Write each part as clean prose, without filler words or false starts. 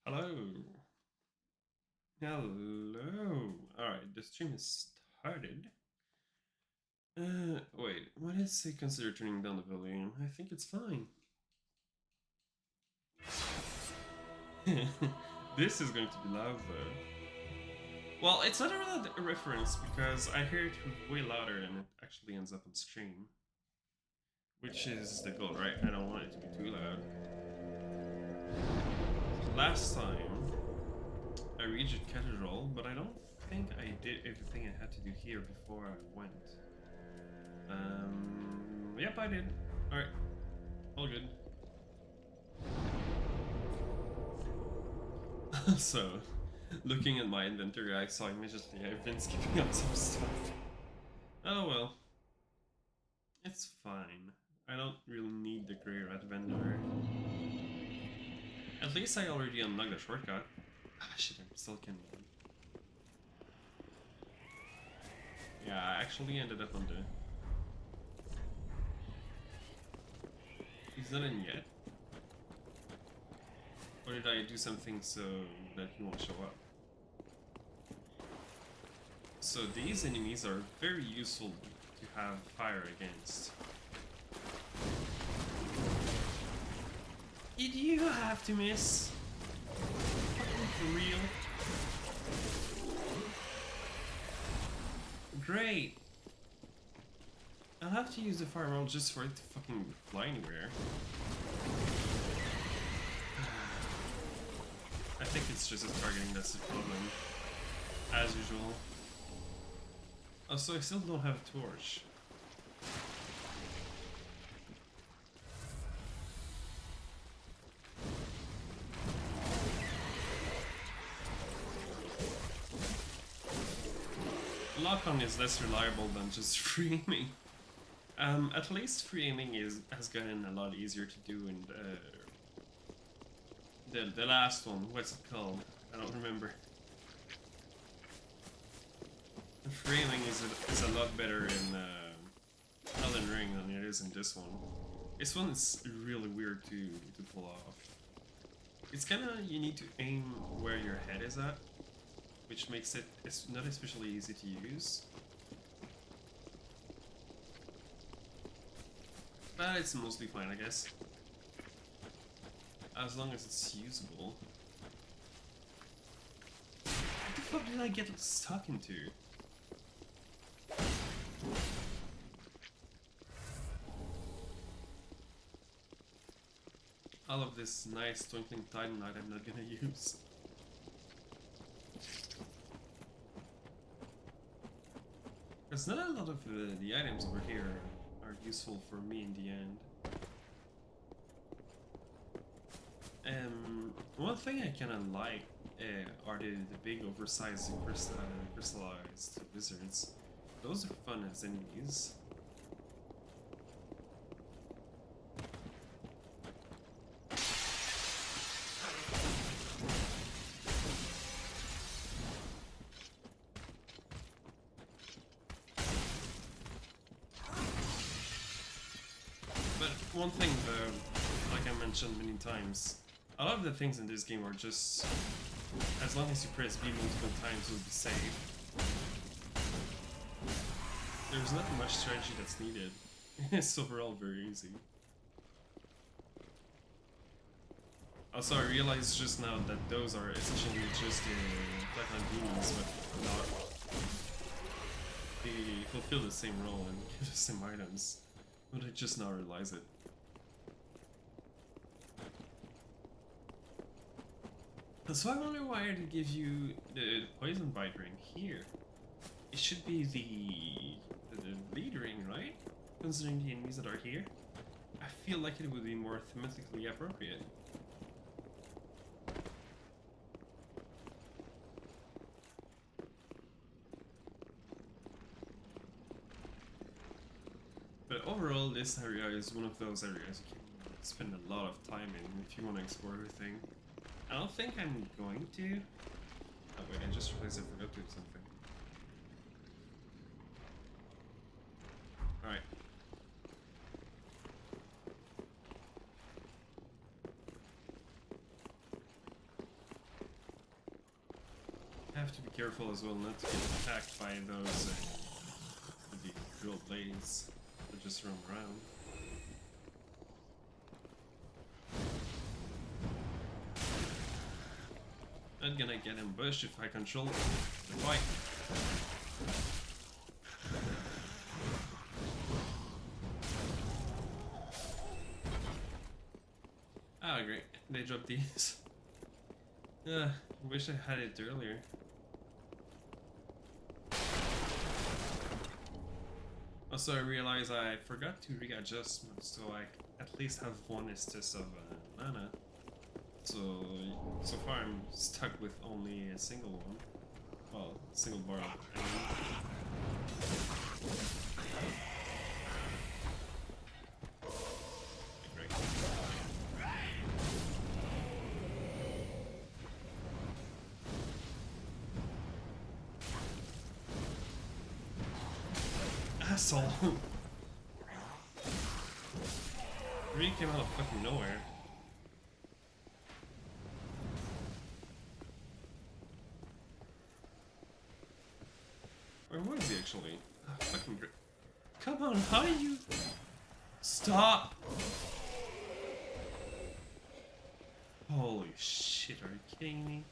Hello. Hello. Alright, the stream is started. Wait, what is it consider turning down the volume? I think it's fine. This is going to be loud though. Well, it's not really a reference because I hear it way louder and it actually ends up on stream. Which is the goal, right? I don't want it to be too loud. Last time I reached Cathedral, but I don't think I did everything I had to do here before I went. Yep, I did. Alright, all good. So, looking at my inventory, I saw immediately I've been skipping out some stuff. Oh well. It's fine. I don't really need the Grey Rat vendor. At least I already unlocked the shortcut. Ah shit, I'm still can. Yeah, I actually ended up on the... He's not in yet. Or did I do something so that he won't show up? So these enemies are very useful to have fire against. Did you have to miss? For real? Great! I'll have to use the fireball just for it to fucking fly anywhere. I think it's just a targeting that's the problem. As usual. Oh, so I still don't have a torch. Lock-on is less reliable than just free aiming. At least free aiming has gotten a lot easier to do in the last one. What's it called? I don't remember. Free aiming is a lot better in Elden Ring than it is in this one. This one is really weird to pull off. It's kinda, you need to aim where your head is at, which makes it not especially easy to use. But it's mostly fine, I guess. As long as it's usable. What the fuck did I get stuck into? All of this nice twinkling titanite I'm not gonna use. Because not a lot of the items over here are useful for me in the end. One thing I kinda like are the big oversized crystallized wizards. Those are fun as enemies. But one thing though, like I mentioned many times, a lot of the things in this game are just, as long as you press B multiple times, you'll be safe. There's not much strategy that's needed. It's overall very easy. Also, I realized just now that those are essentially just Titan beanies, but not. They fulfill the same role and give the same items, but I just now realize it. So I wonder why it gives you the poison bite ring here. It should be the lead ring, right? Considering the enemies that are here. I feel like it would be more thematically appropriate. But overall, this area is one of those areas you can spend a lot of time in if you want to explore everything. I don't think I'm going to. Oh wait, I just realized I forgot to do something. Alright. have to be careful as well not to get attacked by those the drill blades that just roam around. Not gonna get ambushed if I control the fight. Oh great, they dropped these. Wish I had it earlier. Also, I realized I forgot to readjust, so I at least have one instance of mana. So far I'm stuck with only a single one. Well, single bar. Great. Asshole! Really came out of fucking nowhere. Where was he actually? Oh, fucking great. Come on, how do you... Stop! Holy shit, are you kidding me?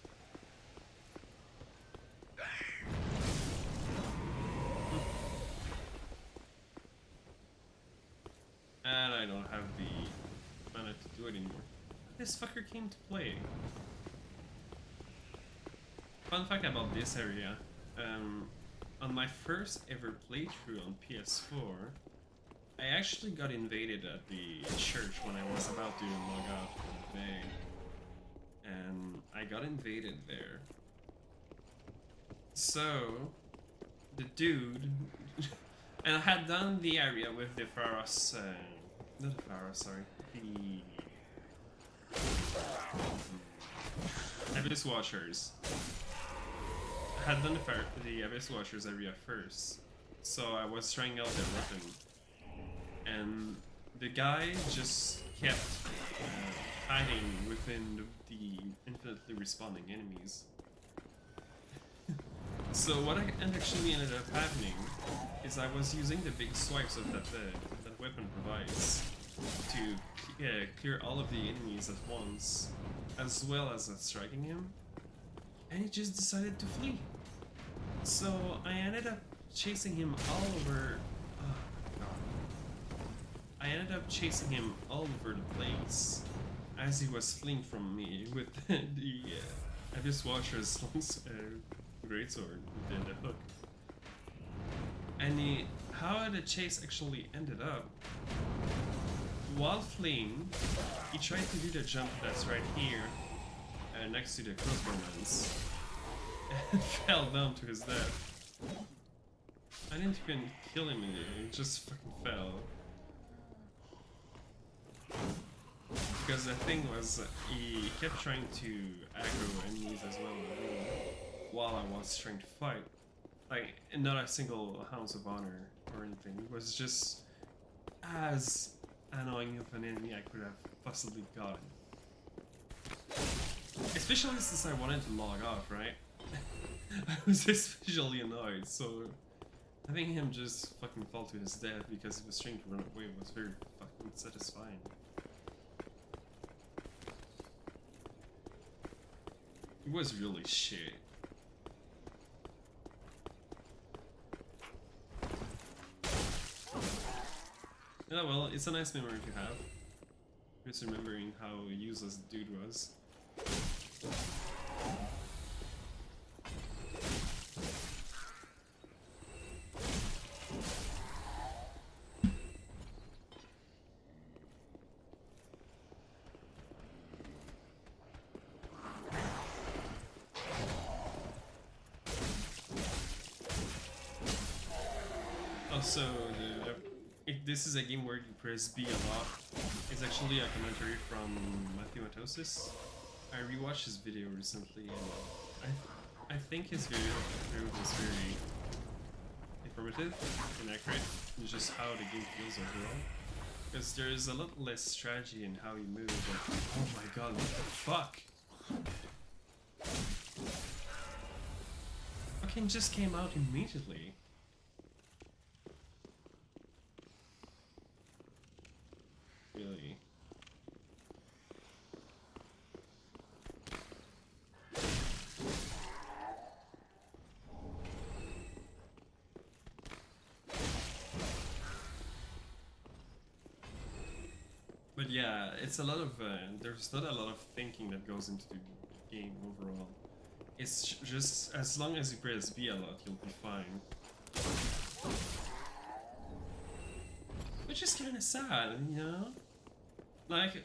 And I don't have the mana to do it anymore. This fucker came to play. Fun fact about this area. On my first ever playthrough on PS4, I actually got invaded at the church when I was about to log out for the day. And I got invaded there. So, the dude... and I had done the area with the Pharos... not the Pharos, sorry. The... Abyss Watchers. I had done the Abyss Watchers area first, so I was trying out their weapon, and the guy just kept hiding within the infinitely respawning enemies. So what actually ended up happening is I was using the big swipes of that weapon provides to clear all of the enemies at once, as well as striking him, and he just decided to flee. So I ended up chasing him all over. Oh god! I ended up chasing him all over the place as he was fleeing from me with the Abyss Watcher's greatsword, the hook. And how the chase actually ended up, while fleeing, he tried to do the jump that's right here, next to the crossbowman's, and fell down to his death. I didn't even kill him, he just fucking fell. Because the thing was, he kept trying to aggro enemies as well while I was trying to fight. Like, not a single ounce of honor or anything. It was just as annoying of an enemy I could have possibly gotten. Especially since I wanted to log off, right? I was especially annoyed, so having him just fucking fall to his death because he was trying to run away was very fucking satisfying. It was really shit. Oh well, it's a nice memory to have. Just remembering how useless the dude was. Also, this is a game where you press B a lot. It's actually a commentary from Matthew Matosis. I rewatched his video recently, and I think his video was very informative and accurate in just how the game feels overall. Because there's a lot less strategy in how you move. Like, oh my god, what the fuck? fucking just came out immediately. Really? But yeah, it's a lot of, there's not a lot of thinking that goes into the game overall. It's just, as long as you press B a lot, you'll be fine. Which is kinda sad, you know? Like,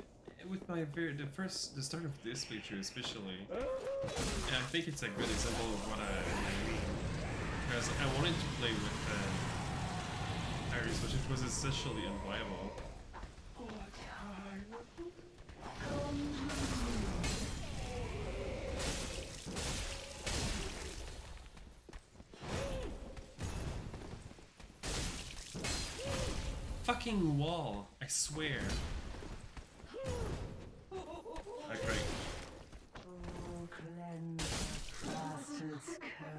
with my the start of this picture especially, yeah, I think it's a good example of what I mean. Because I wanted to play with parries, but it was essentially unviable. Fucking wall, I swear. Great.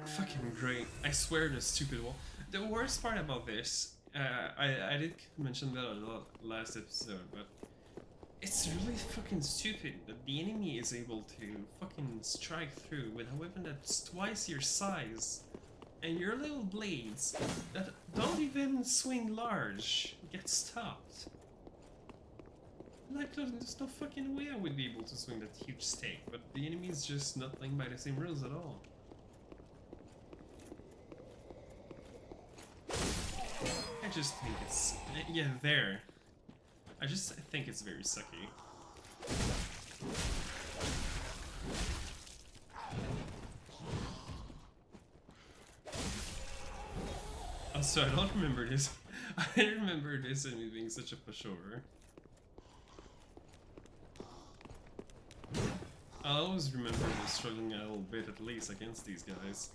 Fucking great. I swear this stupid wall. The worst part about this, I did mention that a lot last episode, but it's really fucking stupid that the enemy is able to fucking strike through with a weapon that's twice your size. And your little blades that don't even swing large get stopped. Like, there's no fucking way I would be able to swing that huge stake, but the enemy is just not playing by the same rules at all. I just think it's... yeah, there. I just think it's very sucky. Also, I don't remember this. I remember this enemy being such a pushover. I always remember struggling a little bit at least against these guys.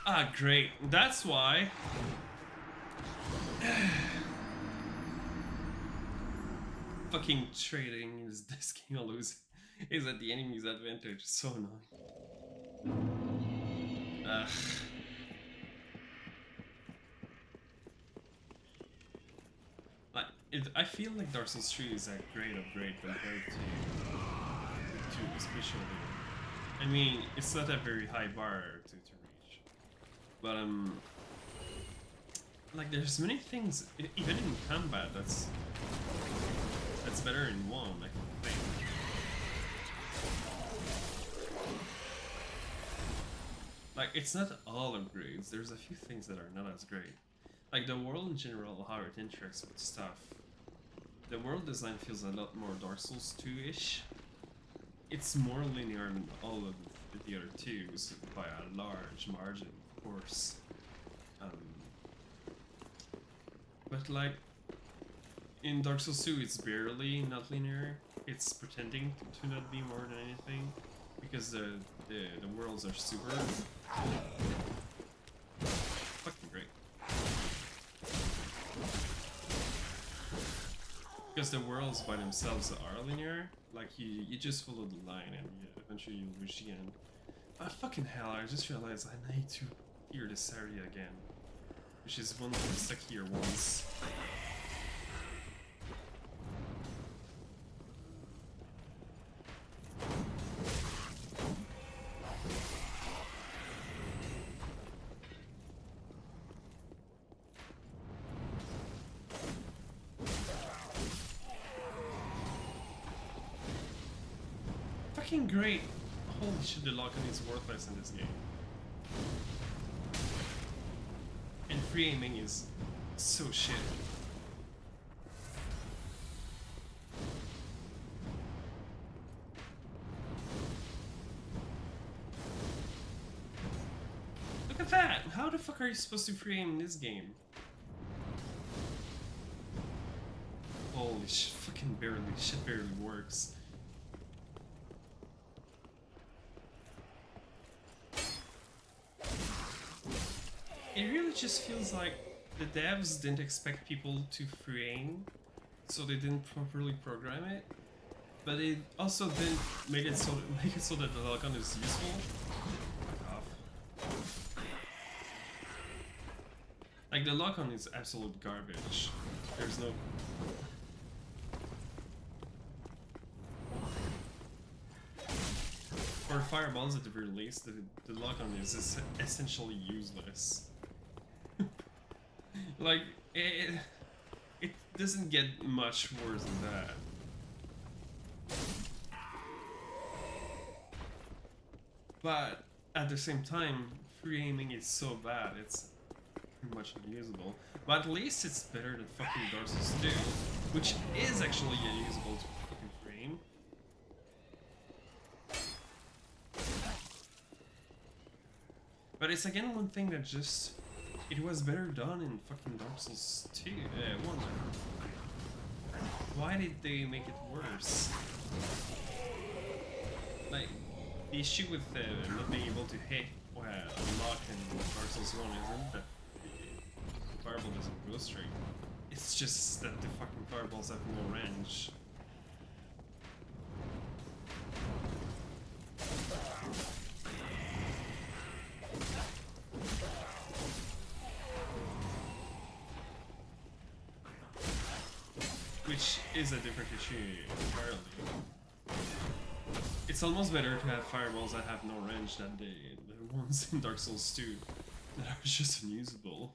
Ah, great. That's why. Fucking trading is this game always is at the enemy's advantage. It's so annoying. Ugh. Like, I feel like Dark Souls 3 is a great upgrade compared to especially. I mean, it's not a very high bar to reach, but like there's many things even in combat that's better in 1, I think. Like, it's not all upgrades, there's a few things that are not as great. Like, the world in general, how it interacts with stuff. The world design feels a lot more Dark Souls 2-ish. It's more linear than all of the other 2s, by a large margin, of course. But like, in Dark Souls 2 it's barely not linear. It's pretending to not be more than anything, because the worlds are super fucking great. Because the worlds by themselves are linear, like you just follow the line and eventually you'll reach the end. Ah, fucking hell, I just realized I need to clear this area again, which is one of the suckier ones. Fucking great! Holy shit, the lock-on is worthless in this game. And free aiming is so shit. Look at that! How the fuck are you supposed to free aim in this game? Holy shit, fucking barely, shit barely works. It really just feels like the devs didn't expect people to free aim, so they didn't properly program it. But it also didn't make it so that the lock-on is useful. Fuck off. Like the lock-on is absolute garbage. There's no. For fireballs at the very least, the lock-on is essentially useless. Like it doesn't get much worse than that. But at the same time, free aiming is so bad, it's pretty much unusable. But at least it's better than fucking Dark Souls 2, which is actually unusable to fucking free aim. But it's again one thing that just... It was better done in fucking Dark Souls 2, 1. Why did they make it worse? Like, the issue with not being able to hit unlock in Dark Souls 1 isn't that the fireball doesn't go straight. It's just that the fucking fireballs have no range. Which is a different issue entirely. It's almost better to have fireballs that have no range than the ones in Dark Souls 2 that are just unusable.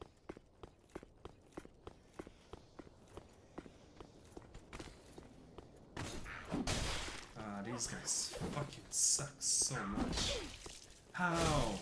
These guys fucking suck so much. How?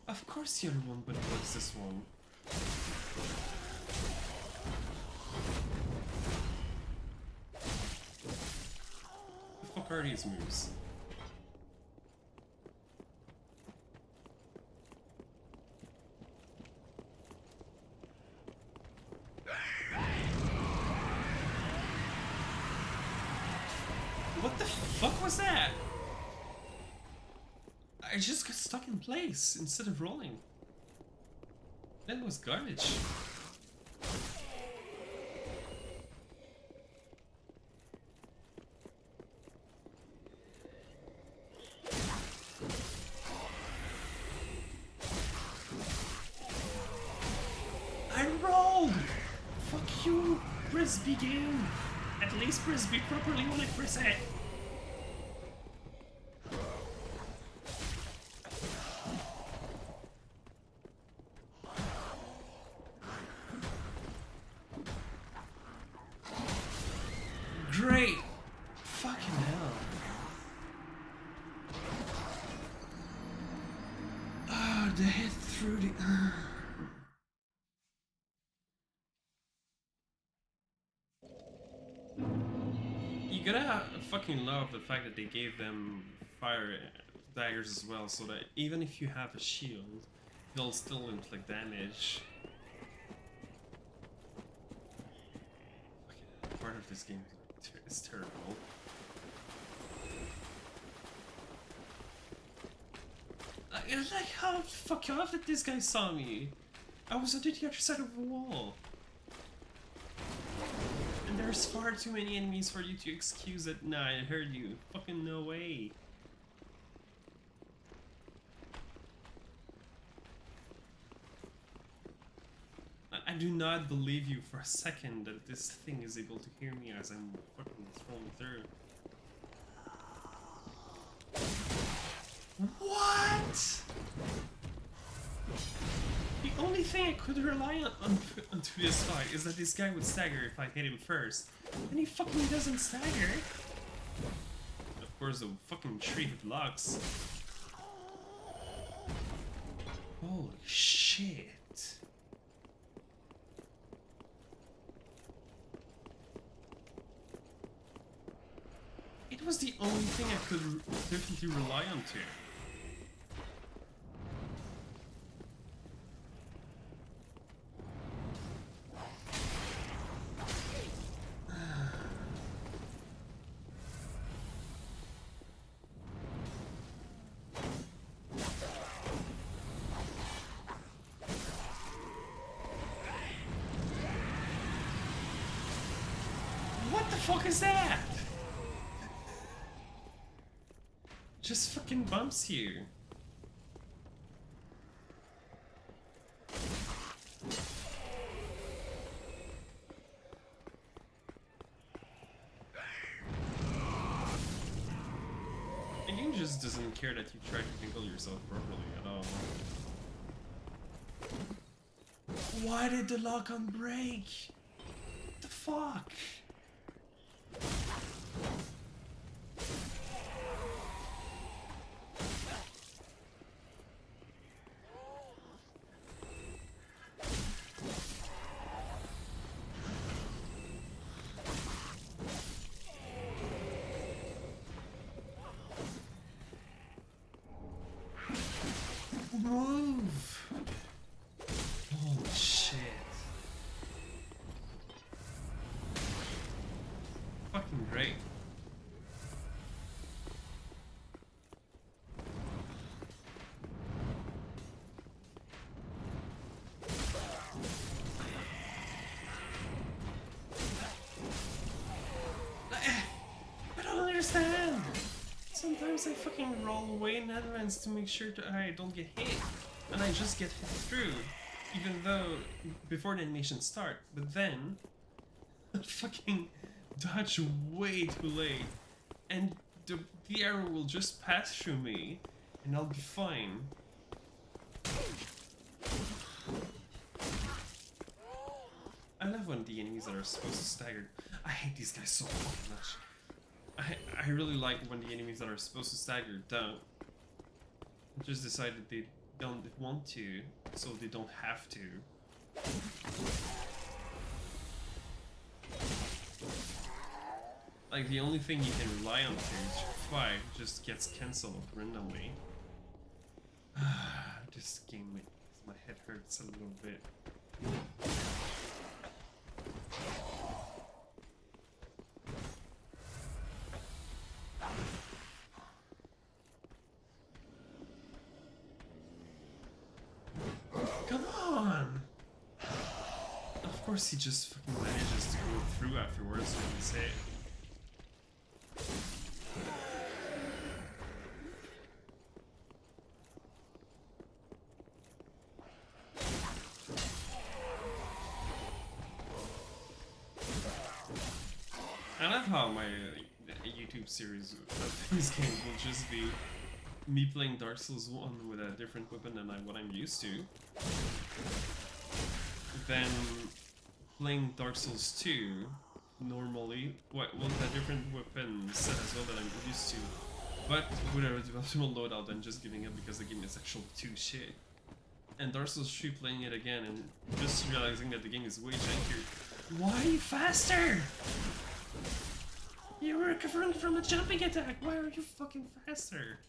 Of course the other one, but what's this one? The fuck are these moves? What the fuck was that? I just got stuck in place instead of rolling. That was garbage. I rolled! Fuck you, press B game. At least press B properly when I press it. Great! Fucking hell. Ah, the hit through the... You gotta fucking love the fact that they gave them fire daggers as well, so that even if you have a shield, they'll still inflict damage. Fucking part of this game is terrible. Like, how fuck off that this guy saw me? I was on the other side of the wall. And there's far too many enemies for you to excuse it. Nah, I heard you. Fucking no way. I do not believe you for a second that this thing is able to hear me as I'm fucking scrolling through. What? The only thing I could rely onto this fight is that this guy would stagger if I hit him first. And he fucking doesn't stagger. Of course, the fucking tree blocks. Holy shit. It was the only thing I could definitely rely on to. What the fuck is that? Just fucking bumps you. The game just doesn't care that you try to tingle yourself properly at all. Why did the lock-on break? What the fuck? Move! Holy shit. Fucking great. I don't understand! Sometimes I fucking roll way in advance to make sure that I don't get hit, and I just get hit through, even though before the animation start. But then I fucking dodge way too late, and the arrow will just pass through me, and I'll be fine. I love when the enemies that are supposed to stagger. I hate these guys so fucking much. I really like when the enemies that are supposed to stagger don't. Just decide that they don't want to, so they don't have to. Like, the only thing you can rely on to fight just gets cancelled randomly. This game makes my head hurts a little bit. Come on! Of course he just fucking manages to go through afterwards when he's hit. I love how my YouTube series of these games will just be me playing Dark Souls 1 with a different weapon than what I'm used to. Then playing Dark Souls 2 normally, with a different weapon set as well that I'm used to. But with a optimal loadout and just giving up because the game is actually too shit. And Dark Souls 3 playing it again and just realizing that the game is way jankier. Why are you faster? You were recovering from a jumping attack. Why are you fucking faster?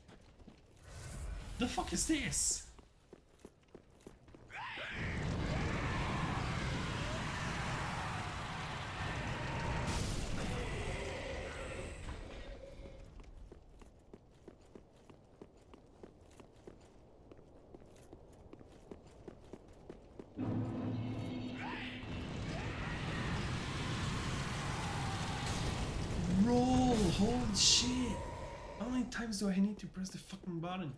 The fuck is this? Roll! Holy shit! How many times do I need to press the fucking button?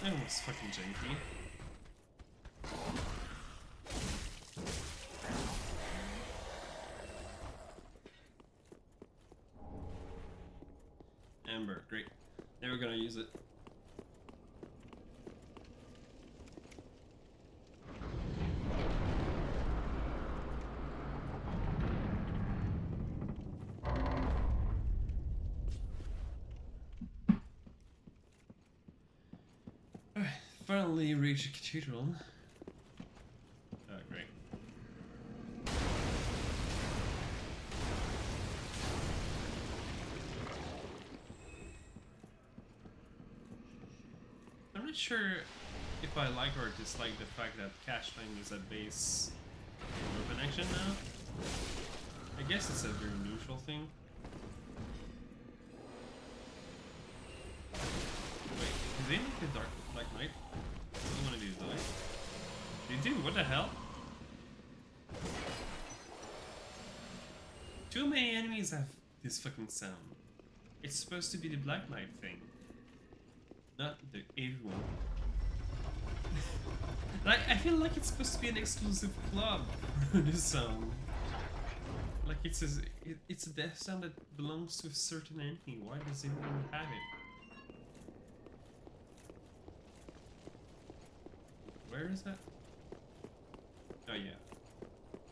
That was fucking janky. Amber, great. Never gonna use it. Alright, finally reached a cathedral. Great. I'm not sure if I like or dislike the fact that cache time is at base weapon action now. I guess it's a very neutral thing. Wait, did they make the Black Knight? Doesn't want to do die. They do, what the hell? Too many enemies have this fucking sound. It's supposed to be the Black Knight thing. Not the evil one. Like, I feel like it's supposed to be an exclusive club for this sound. Like it's a death sound that belongs to a certain enemy. Why does everyone have it? Where is that? Oh yeah.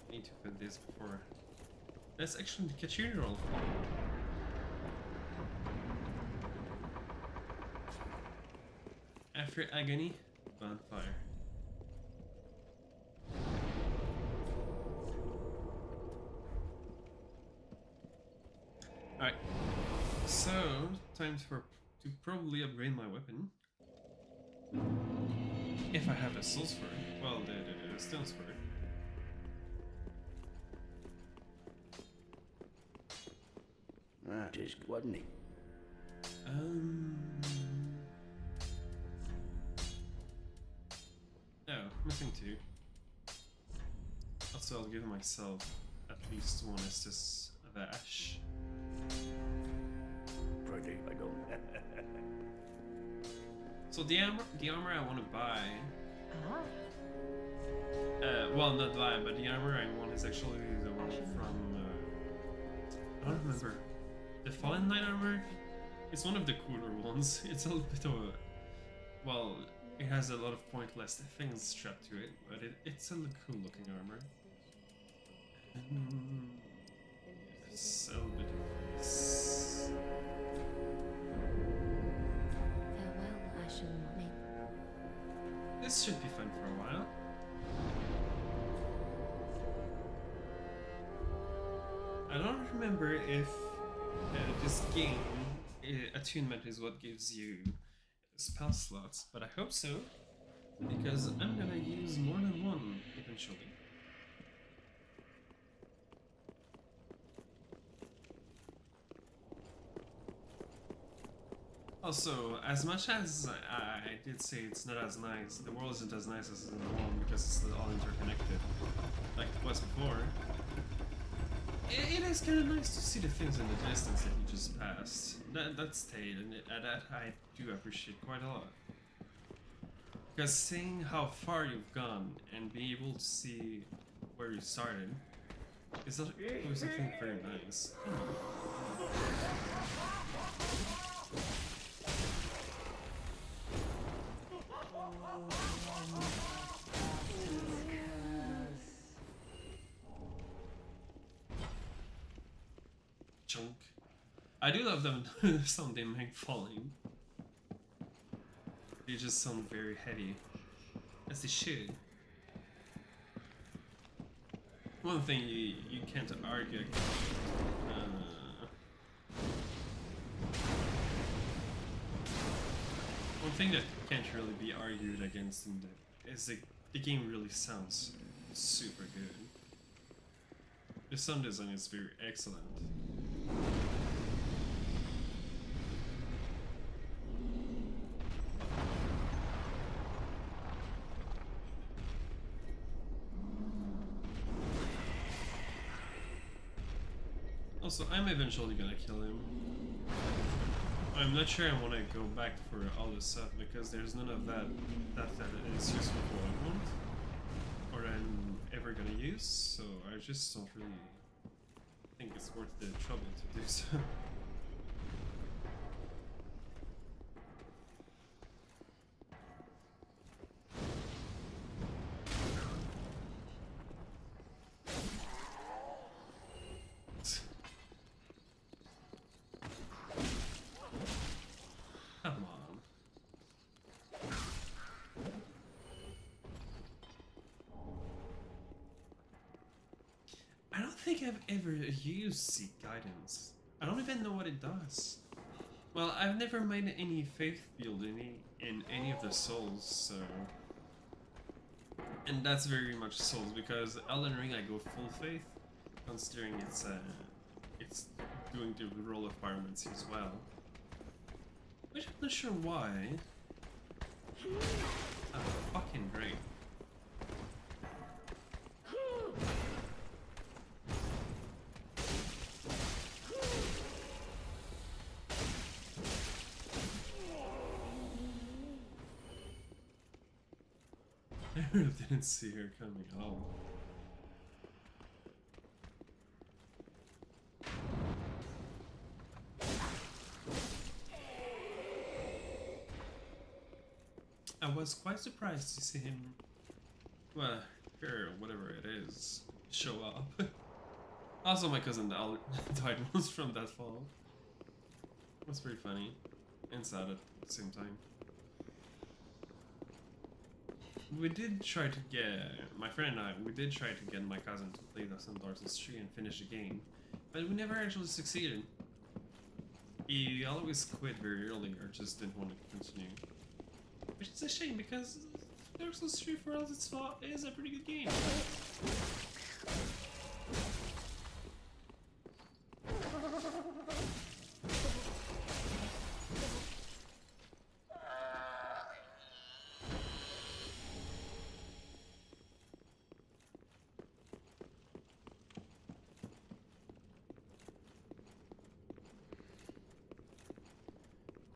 I need to put this before. That's actually the cathedral. After agony, bonfire. Alright, so time to probably upgrade my weapon. If I have a soul sword, well, the stone sword. Just wasn't he? No, nothing to. Also, I'll give myself at least one Estus of Ash. Pretty, I don't. So the armor I want to buy. Well, not buy, but the armor I want is actually the one from. I don't remember. The Fallen Knight armor. It's one of the cooler ones. It's a little bit of a. Well, it has a lot of pointless things strapped to it, but it's a cool looking armor. Yes, a little bit of this. Farewell, Ashen Morning. This should be fun for a while. I don't remember if this game attunement is what gives you spell slots, but I hope so, because I'm gonna use more than one eventually. Also, as much as I did say it's not as nice, the world isn't as nice as in the one because it's all interconnected, like it was before. It is kind of nice to see the things in the distance that you just passed. That stayed, and that I do appreciate quite a lot. Because seeing how far you've gone and being able to see where you started is always something very nice. Chunk. I do love them sound they make falling. They just sound very heavy, as they should. One thing you can't argue. One thing that can't really be argued against in is the game really sounds super good. The sound design is very excellent. Also, I'm eventually gonna kill him. I'm not sure I want to go back for all this stuff because there's none of that is useful for what I want or I'm ever gonna use, so I just don't really think it's worth the trouble to do so. Come on. I don't think I've ever used Seek Guidance. I don't even know what it does. Well, I've never made any faith build in any of the souls, so... And that's very much souls, because Elden Ring I go full faith, considering it's doing the role of pyromancy as well. Which I'm not sure why. Oh, fucking great. I really didn't see her coming at all. I was quite surprised to see him, well, her, whatever it is, show up. Also, my cousin died once from that fall. It was pretty funny and sad at the same time. We did try to get, my friend and I, we did try to get my cousin to play some Dark Souls 3 and finish the game, but we never actually succeeded. He always quit very early or just didn't want to continue. Which is a shame because Dark Souls 3 for all its fault is a pretty good game.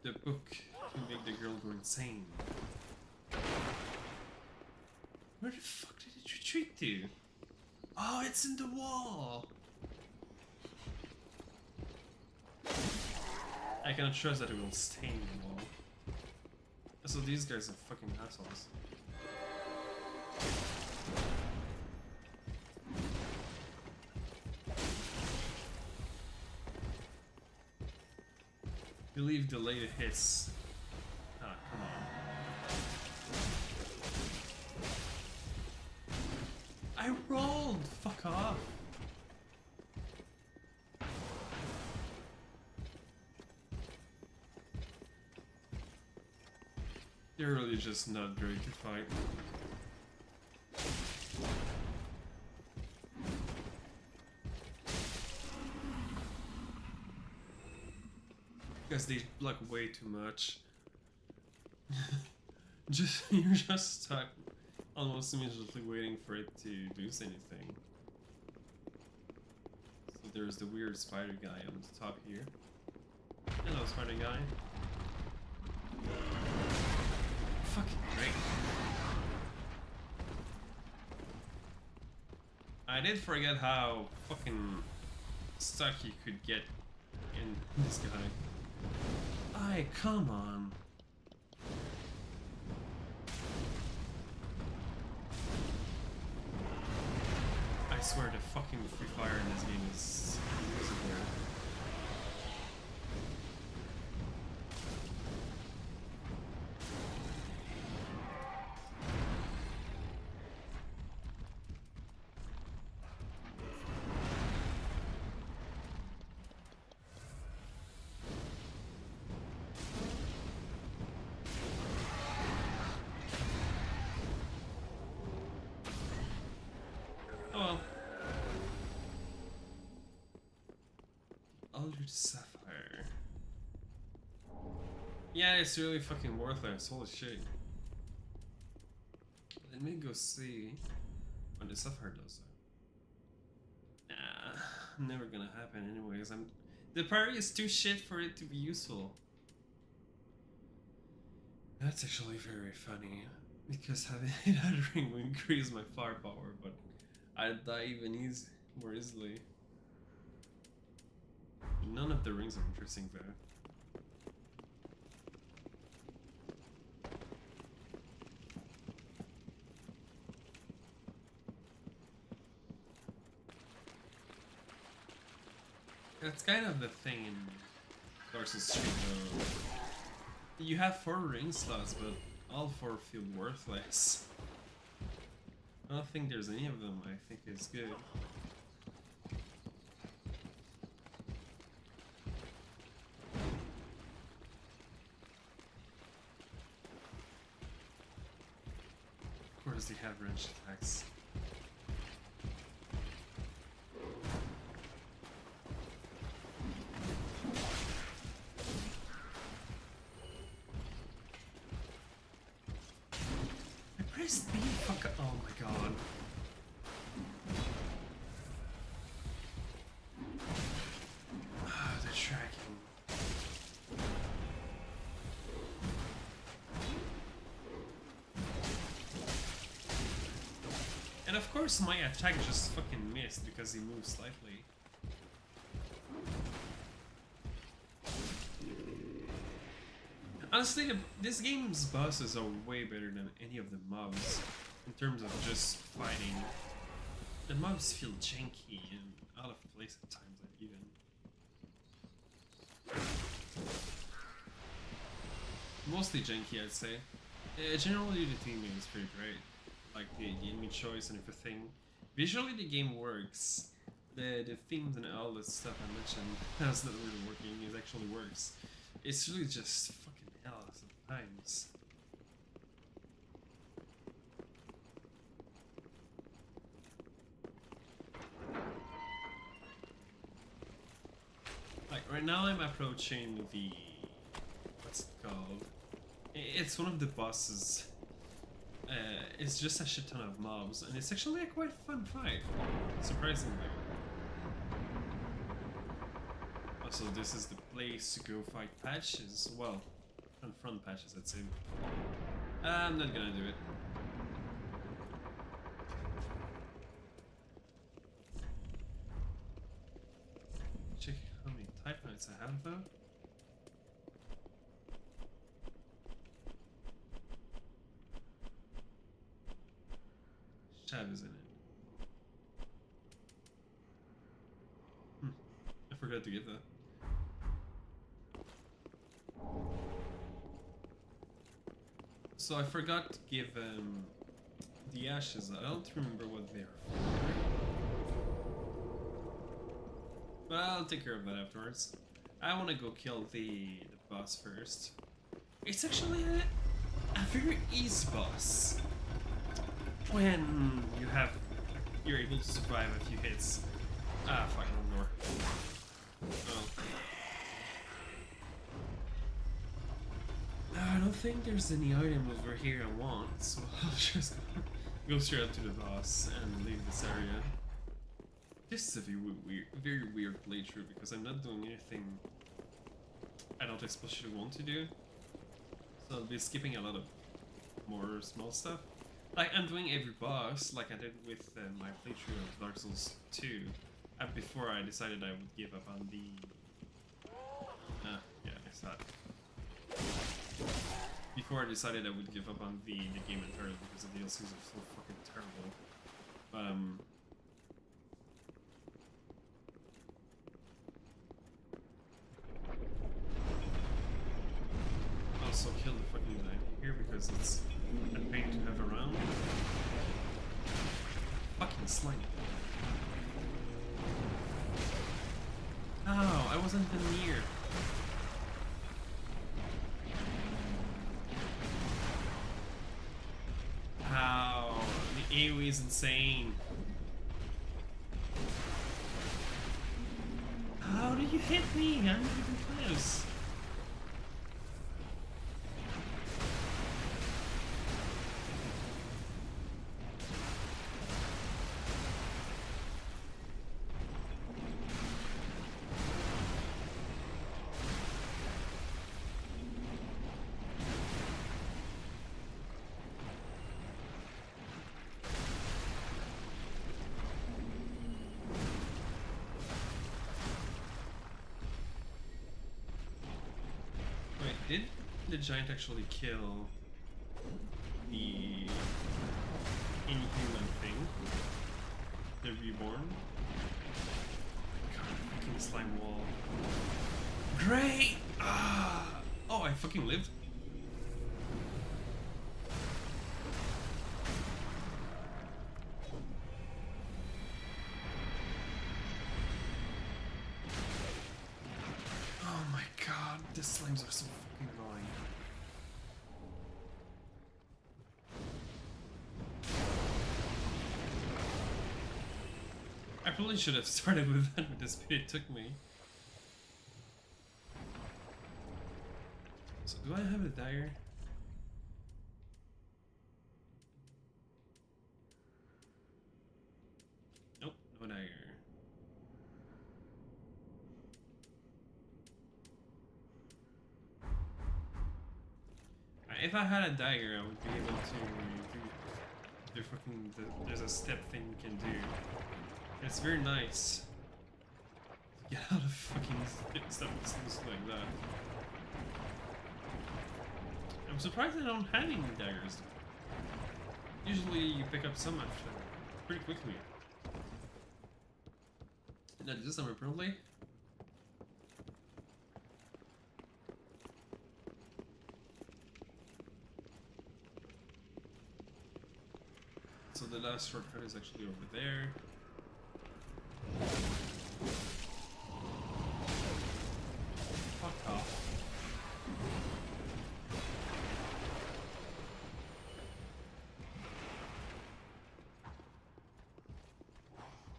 The book can make the girl go insane. Where the fuck did it retreat to? Oh, it's in the wall! I cannot trust that it will stay in the wall. So these guys are fucking assholes. Believe delayed hits. Ah, come on. I rolled! Fuck off! You're really just not great to fight. Because they block way too much. You're just stuck almost immediately waiting for it to do anything. So there's the weird spider guy on the top here. Hello, spider guy. Fucking great. I did forget how fucking stuck you could get in this guy. Aye, come on. I swear the fucking free fire in this game is severe. Oh well. Aldrich Sapphire. Yeah, it's really fucking worthless. Holy shit. Let me go see what the Sapphire does though. Nah, never gonna happen anyways. The parry is too shit for it to be useful. That's actually very funny, because having that ring will increase my firepower, but I'd die even more easily. None of the rings are interesting though. That's kind of the thing in Dark Souls 3 though. You have 4 ring slots, but all 4 feel worthless. I don't think there's any of them I think is good. Of course they have ranged attacks. Press B, fuck. Oh my god. Ah, the tracking. And of course my attack just fucking missed because he moved slightly. Honestly, this game's bosses are way better than any of the mobs in terms of just fighting. The mobs feel janky and out of place at times, even. Mostly janky, I'd say. Generally, the theming is pretty great. Like the enemy choice and everything. Visually, the game works. The themes and all the stuff I mentioned that's not really working, it actually works. It's really just fucking hell sometimes. Like right now I'm approaching the... what's it called? It's one of the bosses. It's just a shit ton of mobs and it's actually a quite fun fight, surprisingly. Also, this is the place to go fight patches. Well, front patches, I'd say. I'm not gonna do it. Check how many type notes I have though. Shav is in it. I forgot to get that. So I forgot to give the ashes. I don't remember what they are for. But I'll take care of that afterwards. I want to go kill the boss first. It's actually a very easy boss. When you're able to survive a few hits. Ah, fuck, wrong door. Oh. I don't think there's any item over here I want, so I'll just go straight up to the boss and leave this area. This is a very weird playthrough because I'm not doing anything I don't especially want to do. So I'll be skipping a lot of more small stuff. Like I'm doing every boss like I did with my playthrough of Dark Souls 2 before I decided I would give up on the... yeah, it's not. Before I decided I would give up on the game entirely because the DLCs are so fucking terrible. But also kill the fucking guy here because it's a pain to have around. Fucking slimy. Oh, I wasn't even near. How? The AoE is insane. How do you hit me? I'm not even close. the giant actually kill the inhuman thing, the reborn. God, fucking slime wall. Great! Ah! Oh, I fucking lived. Oh my god, the slimes are so fucking annoying. I probably should have started with that with the speed it took me. So do I have a dagger? Nope, no dagger. If I had a dagger, I would be able to do the fucking. There's a step thing you can do. It's very nice. Get out of fucking stuff like that. I'm surprised I don't have any daggers. Usually you pick up some after pretty quickly. Did I do this apparently? So the last shortcut is actually over there. Fuck off.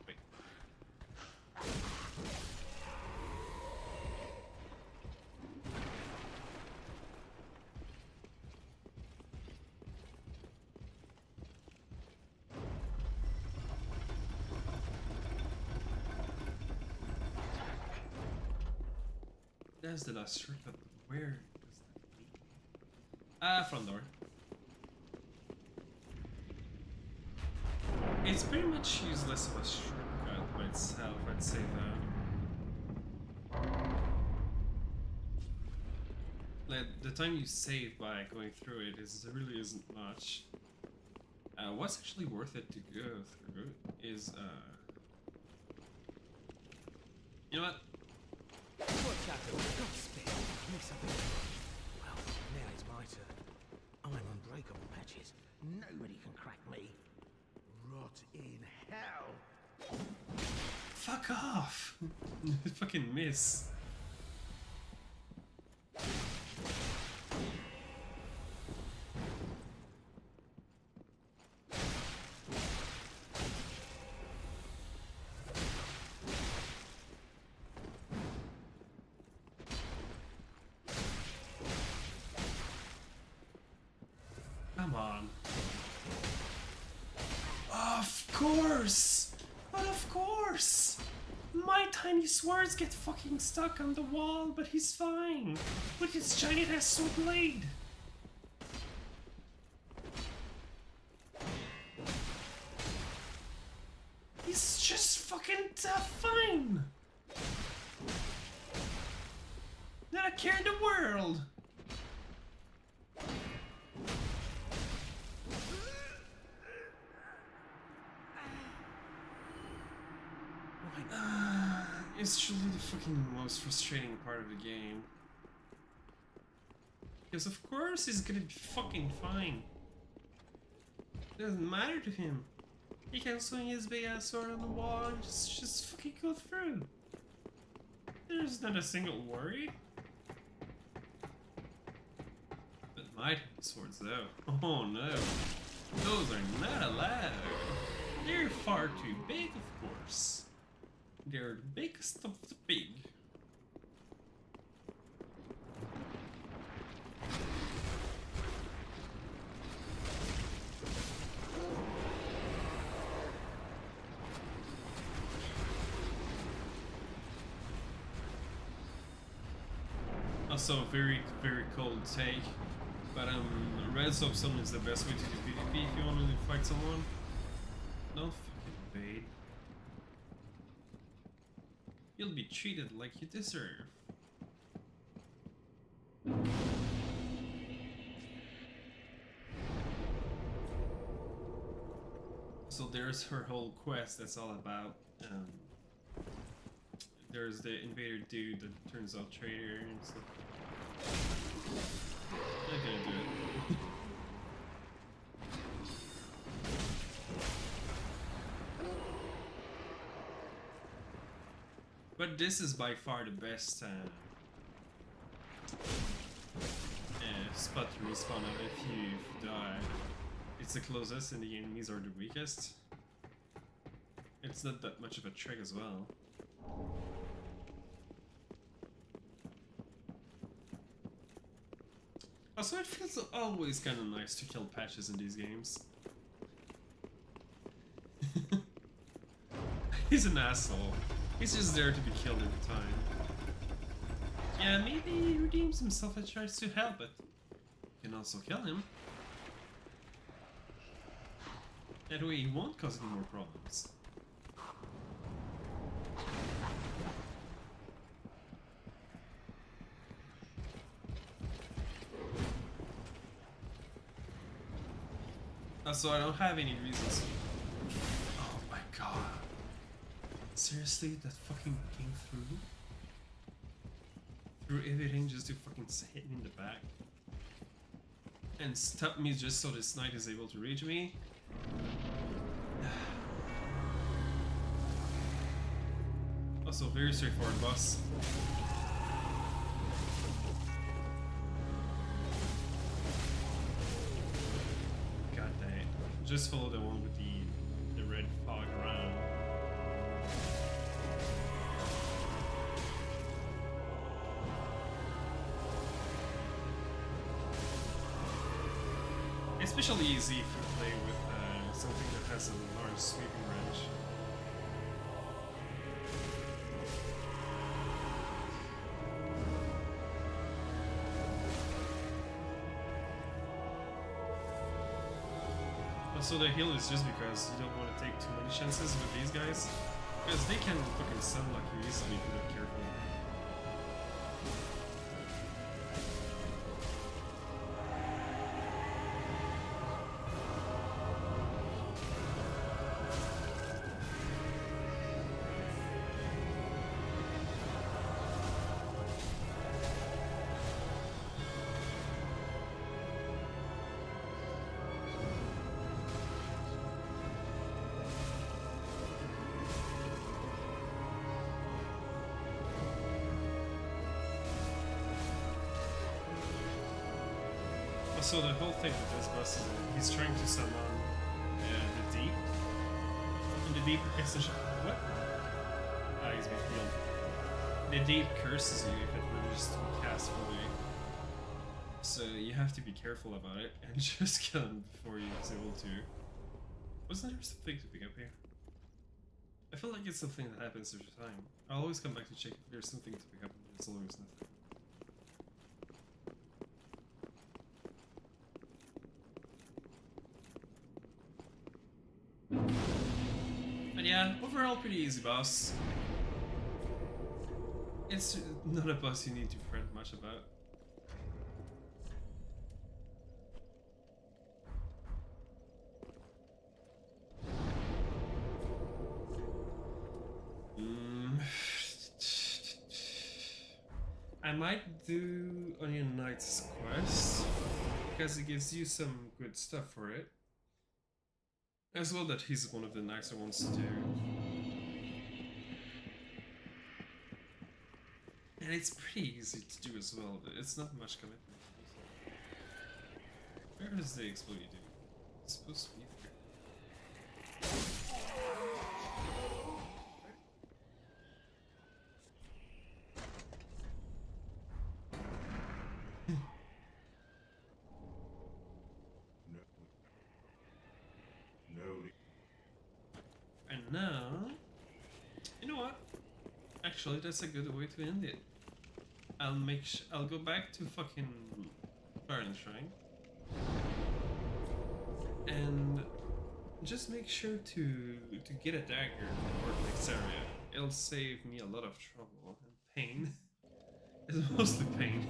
Wait. That's the last shortcut, but where does that lead? Ah, front door. It's pretty much useless of a shortcut by itself, I'd say that. Like, the time you save by going through it really isn't much. What's actually worth it to go through is, you know what? Watch out, gossip. Well, now it's my turn. I'm unbreakable, Patches. Nobody can crack me. Rot in hell. Fuck off! Fucking miss. Come on. Of course! But of course! My tiny swords get fucking stuck on the wall, but he's fine. With his giant ass sword blade. He's just fucking fine. Not a care in the world. It's truly the fucking most frustrating part of the game. Because of course he's gonna be fucking fine. Doesn't matter to him. He can swing his big ass sword on the wall and just fucking go through. There's not a single worry. But my swords though. Oh no. Those are not allowed. They're far too big, of course. They're the biggest of the big. Also, very cold take, but red soap summon is the best way to do PvP if you want to fight someone. Don't fucking bait. You'll be treated like you deserve. So there's her whole quest that's all about. There's the invader dude that turns out traitor and stuff. I'm gonna do it. But this is by far the best spot to respawn at if you die. It's the closest and the enemies are the weakest. It's not that much of a trick as well. Also, it feels always kind of nice to kill patches in these games. He's an asshole. He's just there to be killed every time. Yeah, maybe he redeems himself and tries to help, but you can also kill him. That way he won't cause any more problems. Also, I don't have any reasons. Oh my god. Seriously, that fucking came through? Through everything just to fucking hit me in the back? And stop me just so this knight is able to reach me? Also, very straightforward boss. God dang it. Just follow the one with the red fog around. Especially easy if you play with something that has a large sweeping range. Also, the heal is just because you don't want to take too many chances with these guys, because they can fucking stun like you easily if you're not careful. So the whole thing with this boss is he's trying to summon the deep. And the deep essentially... What? Ah, he's been healed. The deep curses you if it manages to cast fully. So you have to be careful about it and just kill him before he's able to... Wasn't there something to pick up here? I feel like it's something that happens every time. I'll always come back to check if there's something to pick up and there's always nothing. But yeah, overall pretty easy boss. It's not a boss you need to fret much about. I might do Onion Knight's quest, because it gives you some good stuff for it. As well that he's one of the nicer ones to do. And it's pretty easy to do as well, it's not much commitment. Where does the explode do? It's supposed to be there. And now, you know what? Actually, that's a good way to end it. I'll go back to fucking Fire and Shrine, and just make sure to get a dagger for next area. It'll save me a lot of trouble and pain. It's mostly pain.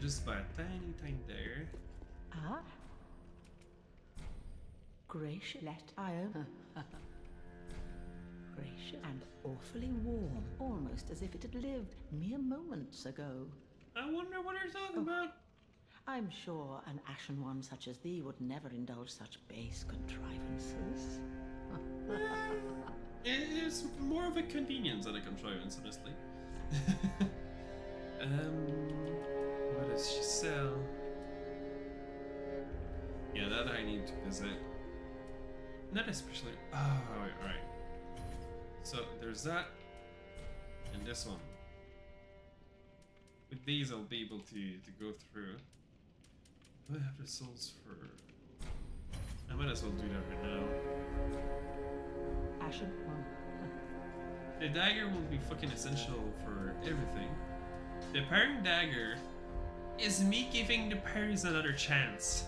Just buy a tiny dagger. Ah. Gracious, let I own. Gracious and awfully warm, almost as if it had lived mere moments ago. I wonder what you're talking about. I'm sure an ashen one such as thee would never indulge such base contrivances. It's more of a convenience than a contrivance, honestly. What does she sell? Yeah, that I need to visit. Not especially. Oh, right. So there's that, and this one. With these, I'll be able to go through. Do I have the souls for? I might as well do that right now. Ashen one. The dagger will be fucking essential for everything. The parrying dagger is me giving the parries another chance.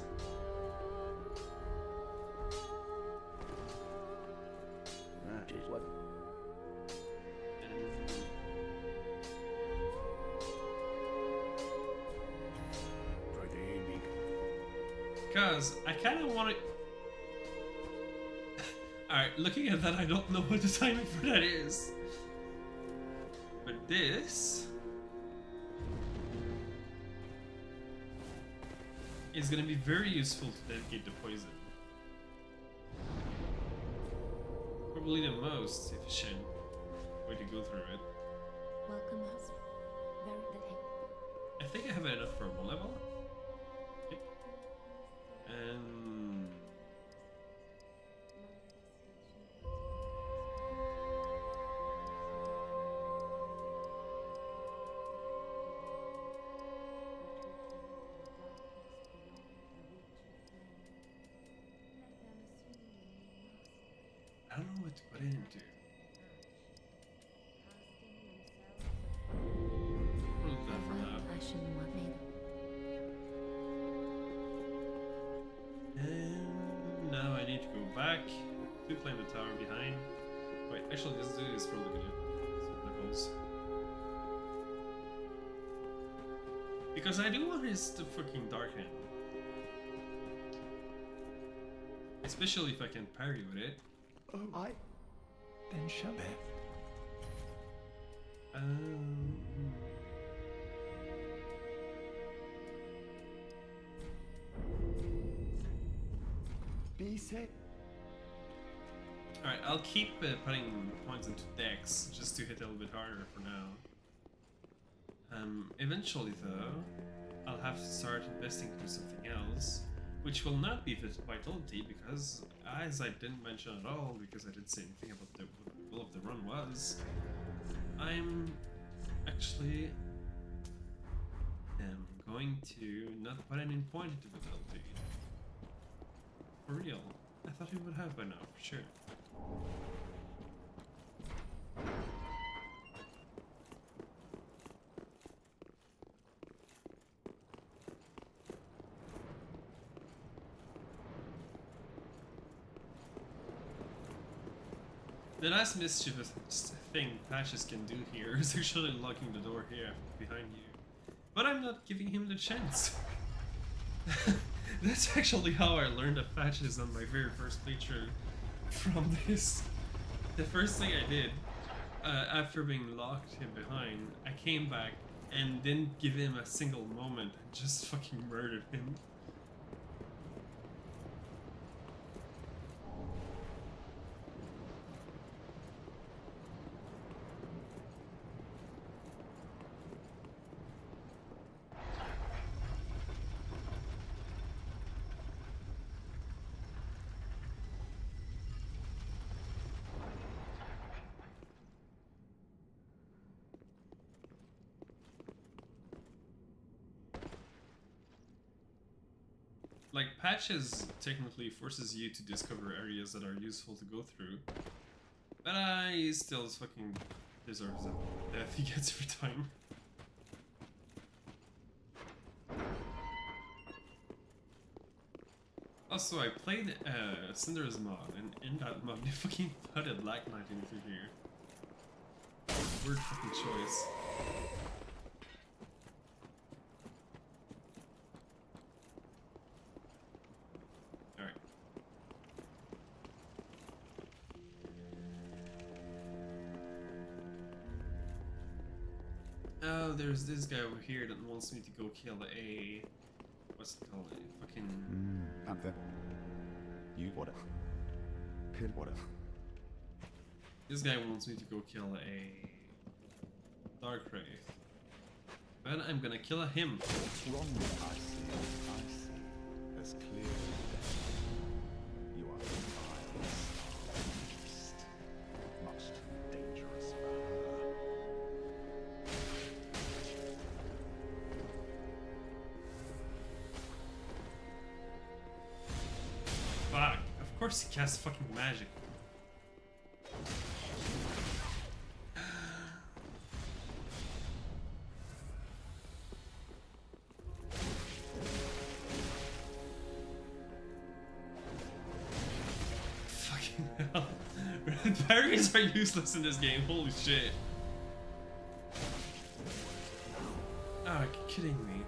That is what. Because I kind of want to. Alright, looking at that, I don't know what the timing for that is. But this is going to be very useful to navigate the poison. Probably the most efficient way to go through it. Welcome us. Very little. I think I have enough for one level. Okay. And I don't know what to put it into. We'll leave that for now. I shouldn't want me. And now I need to go back to claim the tower behind. Wait, actually, this dude is probably gonna nipples. Because I do want his to fucking darken. Especially if I can parry with it. Oh, I then shall be. Be safe. Alright, I'll keep putting points into decks just to hit a little bit harder for now. Eventually though, I'll have to start investing into something else, which will not be vitality because, as I didn't mention at all, because I didn't say anything about what the goal of the run was, I'm actually going to not put any point into vitality. For real. I thought he would have by now, for sure. The last mischievous thing Patches can do here is actually locking the door here behind you. But I'm not giving him the chance. That's actually how I learned of Patches on my very first playthrough from this. The first thing I did, after being locked him behind, I came back and didn't give him a single moment and just fucking murdered him. Like, Patches technically forces you to discover areas that are useful to go through, but he still fucking deserves the death he gets every time. Also, I played Cinder's mod, and in that mod they fucking put a Black Knight into here. Weird fucking choice. Oh, there's this guy over here that wants me to go kill a... What's it called? A fucking... Panther. You what? Kill what? This guy wants me to go kill a... Dark Wraith. But I'm gonna kill him. What's wrong with I see. As clear as day. You are the vile beast. Much too dangerous for her. Fuck. Of course he casts fucking magic. Fucking hell. Parries are useless in this game, holy shit. Oh, are you kidding me?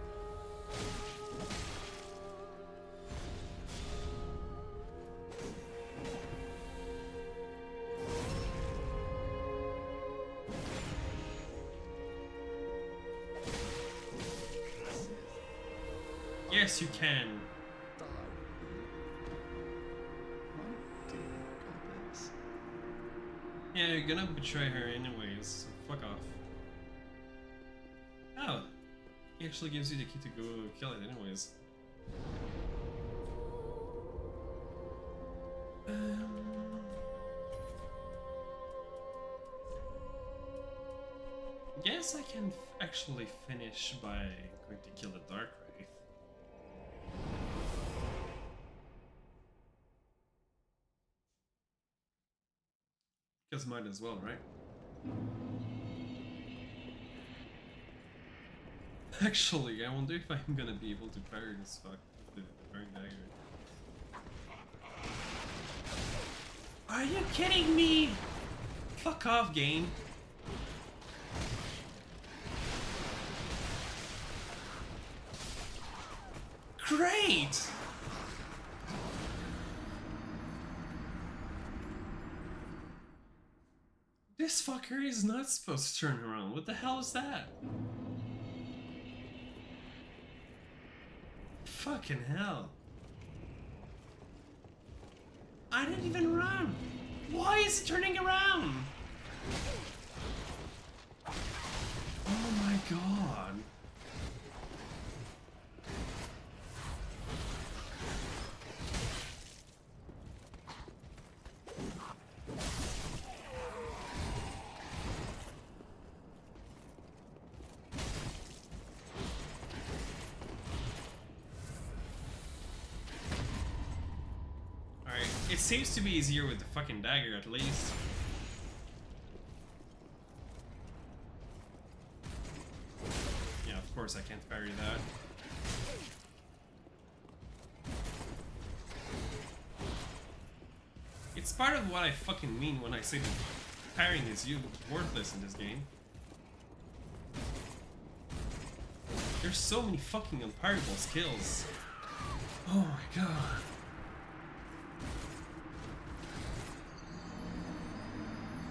Yes, you can. Yeah, you're gonna betray her anyways, so fuck off. Oh, he actually gives you the key to go kill it anyways. Guess I can actually finish by going to kill the Dark Wraith. Guess might as well, right? Actually, I wonder if I'm gonna be able to parry this fuck with the parry dagger. Are you kidding me? Fuck off, game. Great! This fucker is not supposed to turn around. What the hell is that? Fucking hell. I didn't even run. Why is it turning around? Oh my god. It seems to be easier with the fucking dagger, at least. Yeah, of course I can't parry that. It's part of what I fucking mean when I say that parrying is worthless in this game. There's so many fucking unparryable skills. Oh my god.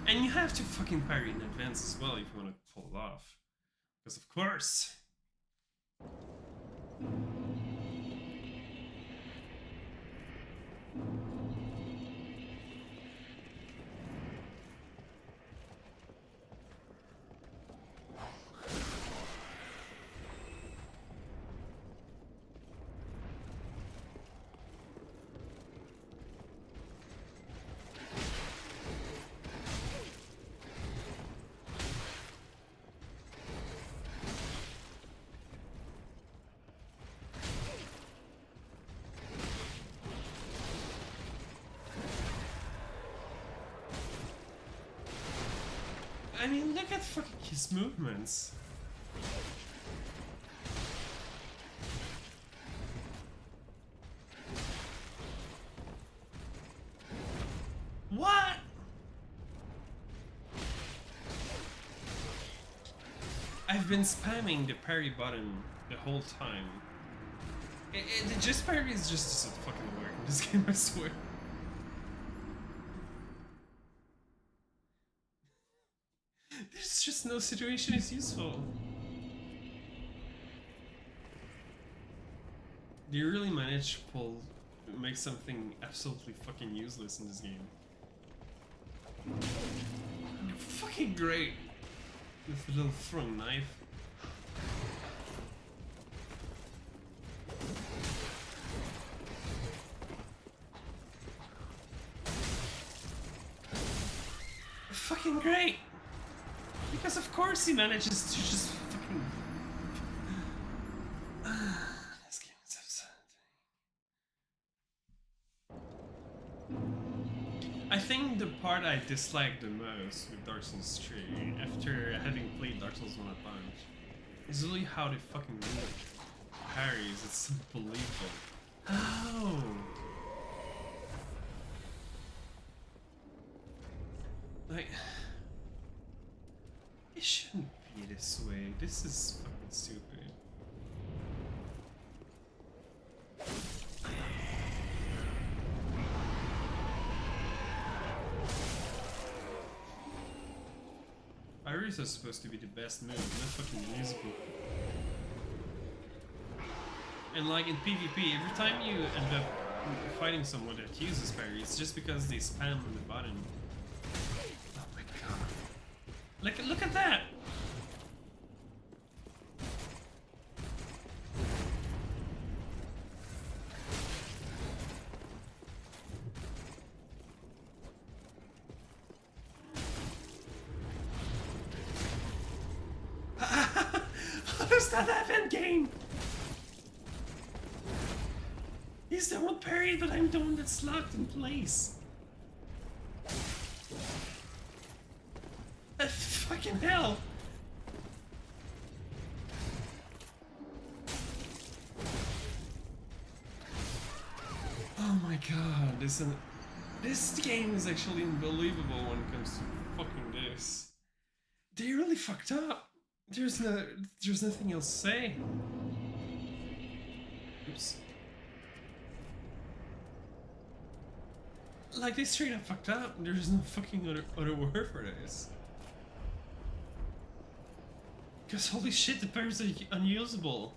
And you have to fucking parry in advance as well if you want to pull it off. Because of course. I mean, look at fucking his movements. What? I've been spamming the parry button the whole time. The just parry is just so fucking work in this game, I swear. There's just no situation is useful. They really managed to make something absolutely fucking useless in this game. They're fucking great with a little throwing knife. Fucking great! Because of course he manages to just fucking... This game is upsetting. I think the part I dislike the most with Dark Souls 3, after having played Dark Souls 1 a bunch, is really how they fucking do it. Parries, it's unbelievable. How? Like, it shouldn't be this way. This is fucking stupid. Parries are supposed to be the best move, not fucking musical. And like in PvP, every time you end up fighting someone that uses parry, it's just because they spam on the button. Oh my god. Like, look at that! How does that happen, game? He's the one parried, but I'm the one that's locked in place. Fucking hell! Oh my god, this game is actually unbelievable when it comes to fucking this. They really fucked up. There's nothing else to say. Oops. Like, they straight up fucked up. There's no fucking other word for this. Because holy shit, the parries are unusable.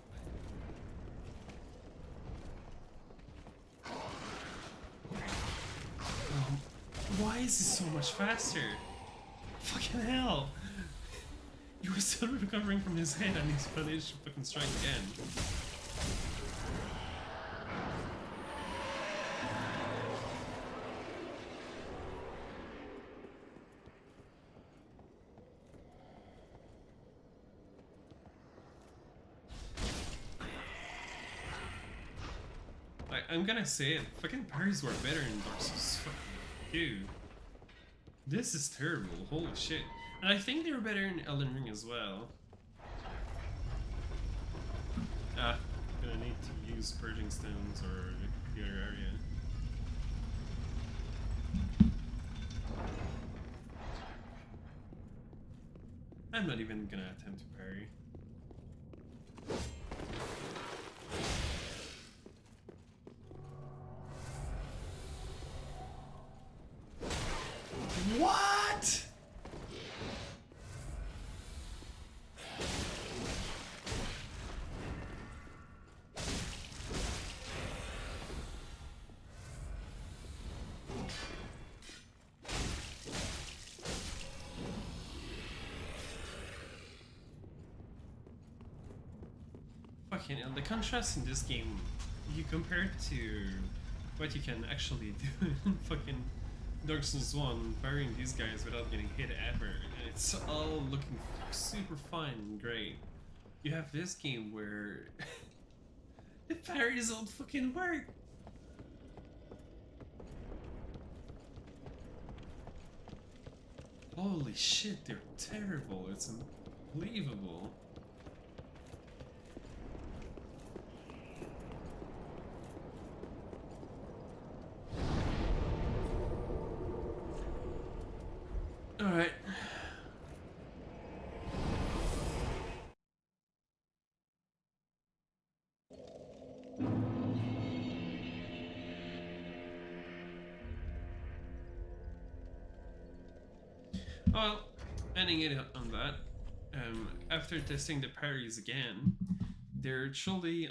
Why is this so much faster? Fucking hell. He was still recovering from his head and he's managed to fucking strike again. I'm gonna say it, fucking parries were better in Dark Souls. Dude. This is terrible, holy shit. And I think they were better in Elden Ring as well. I'm gonna need to use Purging Stones or the other area. I'm not even gonna attempt to parry. What? Fucking hell, the contrast in this game, you compare it to what you can actually do in fucking Dark Souls 1, parrying these guys without getting hit ever, and it's all looking super fine and great. You have this game where the parries don't fucking work. Holy shit, they're terrible, it's unbelievable. Alright. Well, ending it on that, after testing the parries again, they're truly